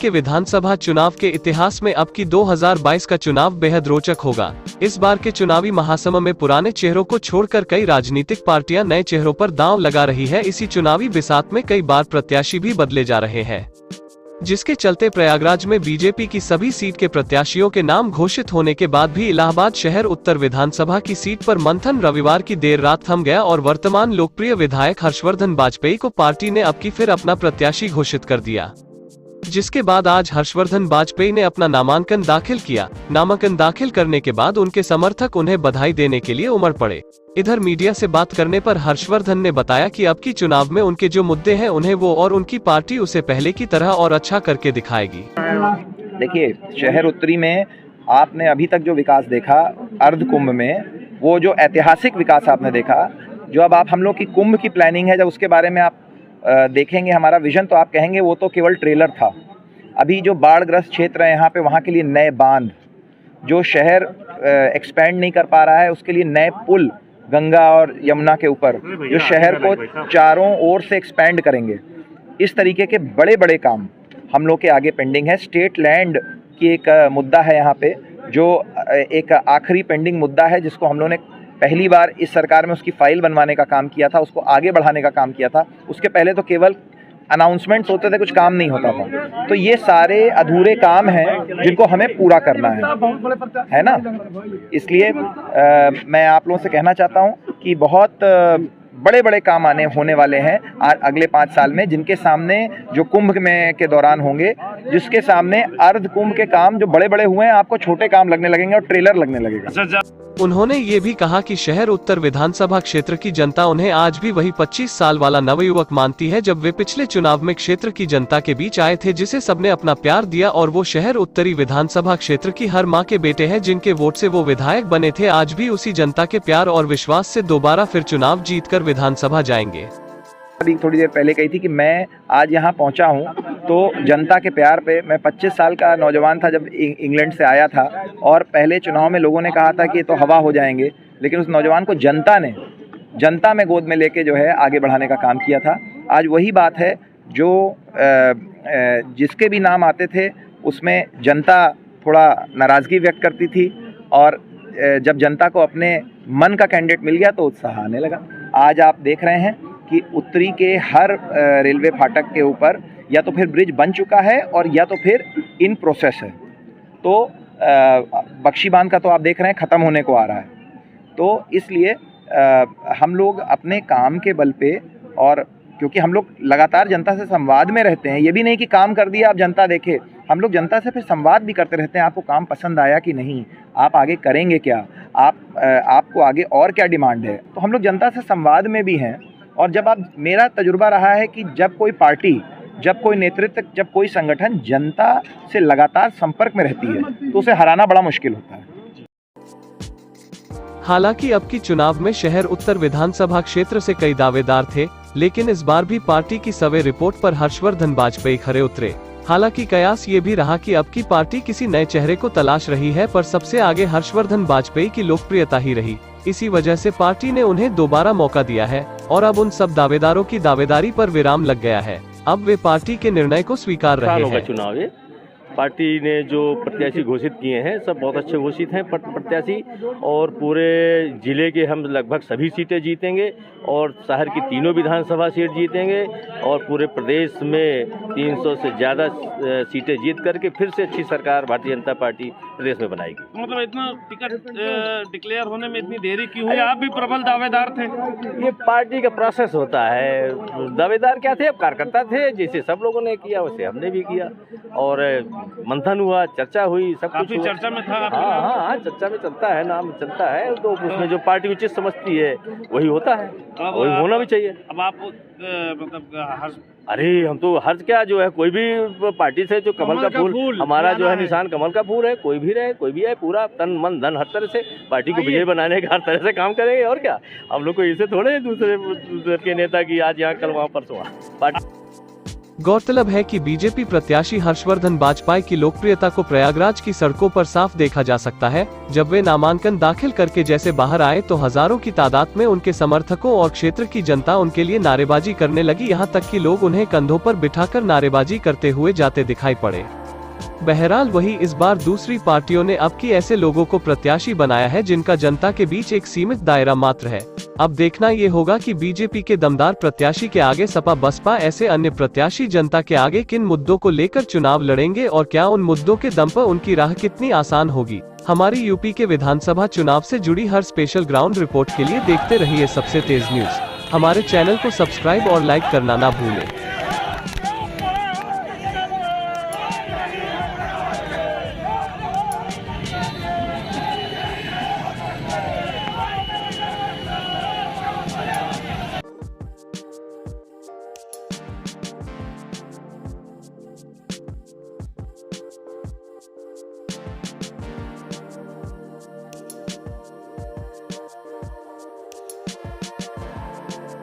के विधानसभा चुनाव के इतिहास में अब की 2022 का चुनाव बेहद रोचक होगा। इस बार के चुनावी महासमर में पुराने चेहरों को छोड़कर कई राजनीतिक पार्टियां नए चेहरों पर दांव लगा रही है। इसी चुनावी बिसात में कई बार प्रत्याशी भी बदले जा रहे हैं, जिसके चलते प्रयागराज में बीजेपी की सभी सीट के प्रत्याशियों के नाम घोषित होने के बाद भी इलाहाबाद शहर उत्तर विधानसभा की सीट पर मंथन रविवार की देर रात थम गया और वर्तमान लोकप्रिय विधायक हर्षवर्धन बाजपेयी को पार्टी ने अब की फिर अपना प्रत्याशी घोषित कर दिया, जिसके बाद आज हर्षवर्धन बाजपेयी ने अपना नामांकन दाखिल किया। नामांकन दाखिल करने के बाद उनके समर्थक उन्हें बधाई देने के लिए उमड़ पड़े। इधर मीडिया से बात करने पर हर्षवर्धन ने बताया कि अब की चुनाव में उनके जो मुद्दे हैं उन्हें वो और उनकी पार्टी उसे पहले की तरह और अच्छा करके दिखाएगी। देखिए, शहर उत्तरी में आपने अभी तक जो विकास देखा अर्ध कुंभ में, वो जो ऐतिहासिक विकास आपने देखा, जो अब आप हम लोग की कुंभ की प्लानिंग है, जब उसके बारे में आप देखेंगे हमारा विजन, तो आप कहेंगे वो तो केवल ट्रेलर था। अभी जो बाढ़ग्रस्त क्षेत्र है यहाँ पे, वहाँ के लिए नए बांध, जो शहर एक्सपेंड नहीं कर पा रहा है उसके लिए नए पुल गंगा और यमुना के ऊपर, जो शहर को चारों ओर से एक्सपेंड करेंगे। इस तरीके के बड़े बड़े काम हम लोग के आगे पेंडिंग है। स्टेट लैंड की एक मुद्दा है यहाँ पे, जो एक आखिरी पेंडिंग मुद्दा है, जिसको हम लोग ने पहली बार इस सरकार में उसकी फाइल बनवाने का काम किया था, उसको आगे बढ़ाने का काम किया था। उसके पहले तो केवल अनाउंसमेंट्स होते थे, कुछ काम नहीं होता था। तो ये सारे अधूरे काम हैं जिनको हमें पूरा करना है ना। इसलिए मैं आप लोगों से कहना चाहता हूँ कि बहुत बड़े बड़े काम होने वाले हैं अगले 5 साल में, जिनके सामने जो कुंभ में के दौरान होंगे, जिसके सामने अर्ध कुंभ के काम जो बड़े बड़े हुए हैं आपको छोटे काम लगने लगेंगे और ट्रेलर लगने लगेगा। उन्होंने ये भी कहा कि शहर उत्तर विधानसभा क्षेत्र की जनता उन्हें आज भी वही 25 साल वाला नवयुवक मानती है, जब वे पिछले चुनाव में क्षेत्र की जनता के बीच आए थे, जिसे सबने अपना प्यार दिया, और वो शहर उत्तरी विधानसभा क्षेत्र की हर माँ के बेटे हैं, जिनके वोट से वो विधायक बने थे। आज भी उसी जनता के प्यार और विश्वास से दोबारा फिर चुनाव जीतकर विधानसभा जाएंगे। अभी थोड़ी देर पहले कही थी कि मैं आज यहाँ पहुँचा हूँ तो जनता के प्यार पे। मैं 25 साल का नौजवान था जब इंग्लैंड से आया था, और पहले चुनाव में लोगों ने कहा था कि ये तो हवा हो जाएंगे, लेकिन उस नौजवान को जनता में गोद में लेके जो है आगे बढ़ाने का काम किया था। आज वही बात है, जो जिसके भी नाम आते थे उसमें जनता थोड़ा नाराज़गी व्यक्त करती थी, और जब जनता को अपने मन का कैंडिडेट मिल गया तो उत्साह आने लगा। आज आप देख रहे हैं कि उत्तरी के हर रेलवे फाटक के ऊपर या तो फिर ब्रिज बन चुका है और या तो फिर इन प्रोसेस है। तो बख्शी बांध का तो आप देख रहे हैं ख़त्म होने को आ रहा है। तो इसलिए हम लोग अपने काम के बल पे, और क्योंकि हम लोग लगातार जनता से संवाद में रहते हैं, ये भी नहीं कि काम कर दिया आप जनता देखे, हम लोग जनता से फिर संवाद भी करते रहते हैं। आपको काम पसंद आया कि नहीं, आप आगे करेंगे क्या, आपको आगे और क्या डिमांड है। तो हम लोग जनता से संवाद में भी हैं। और जब आप, मेरा तजुर्बा रहा है कि जब कोई पार्टी, जब कोई नेतृत्व, जब कोई संगठन जनता से लगातार संपर्क में रहती है तो उसे हराना बड़ा मुश्किल होता है। हालांकि अब की चुनाव में शहर उत्तर विधानसभा क्षेत्र से कई दावेदार थे, लेकिन इस बार भी पार्टी की सर्वे रिपोर्ट पर हर्षवर्धन बाजपेयी खरे उतरे। हालांकि कयास ये भी रहा कि अब की पार्टी किसी नए चेहरे को तलाश रही है, पर सबसे आगे हर्षवर्धन बाजपेयी की लोकप्रियता ही रही। इसी वजह से पार्टी ने उन्हें दोबारा मौका दिया है, और अब उन सब दावेदारों की दावेदारी पर विराम लग गया है। अब वे पार्टी के निर्णय को स्वीकार रहे हैं। चुनाव है, पार्टी ने जो प्रत्याशी घोषित किए हैं सब बहुत अच्छे घोषित हैं प्रत्याशी, और पूरे जिले के हम लगभग सभी सीटें जीतेंगे, और शहर की तीनों विधानसभा सीट जीतेंगे, और पूरे प्रदेश में 300 से ज़्यादा सीटें जीत करके फिर से अच्छी सरकार भारतीय जनता पार्टी प्रदेश में बनाएगी। मतलब इतना टिकट डिक्लेयर होने में इतनी देरी क्यों हुई? आप भी प्रबल दावेदार थे। ये पार्टी का प्रोसेस होता है। दावेदार क्या थे, अब कार्यकर्ता थे, जैसे सब लोगों ने किया वैसे हमने भी किया, और मंथन हुआ, चर्चा हुई, सब कुछ चर्चा में था। हाँ, चर्चा में चलता है, नाम चलता है, तो उसमें जो पार्टी उचित समझती है वही होता है, वही होना भी चाहिए। अब आप मतलब अरे हम तो हर क्या, जो है कोई भी पार्टी से जो कमल का फूल हमारा जो है निशान कमल का फूल है, कोई भी रहे, कोई भी है, पूरा तन मन धन हर तरह से पार्टी को विजय बनाने का हर तरह से काम करेंगे। और क्या, हम लोग को इसे थोड़े दूसरे के नेता की आज यहाँ कल वहाँ परसों पार्टी गौरतलब है कि बीजेपी प्रत्याशी हर्षवर्धन बाजपेयी की लोकप्रियता को प्रयागराज की सड़कों पर साफ देखा जा सकता है। जब वे नामांकन दाखिल करके जैसे बाहर आए तो हजारों की तादाद में उनके समर्थकों और क्षेत्र की जनता उनके लिए नारेबाजी करने लगी, यहाँ तक कि लोग उन्हें कंधों पर बिठाकर नारेबाजी करते हुए जाते दिखाई पड़े। बहरहाल वही इस बार दूसरी पार्टियों ने अब की ऐसे लोगों को प्रत्याशी बनाया है जिनका जनता के बीच एक सीमित दायरा मात्र है। अब देखना ये होगा कि बीजेपी के दमदार प्रत्याशी के आगे सपा बसपा ऐसे अन्य प्रत्याशी जनता के आगे किन मुद्दों को लेकर चुनाव लड़ेंगे और क्या उन मुद्दों के दम पर उनकी राह कितनी आसान होगी। हमारी यूपी के विधानसभा चुनाव से जुड़ी हर स्पेशल ग्राउंड रिपोर्ट के लिए देखते रहिए सबसे तेज न्यूज। हमारे चैनल को सब्सक्राइब और लाइक करना ना भूलें।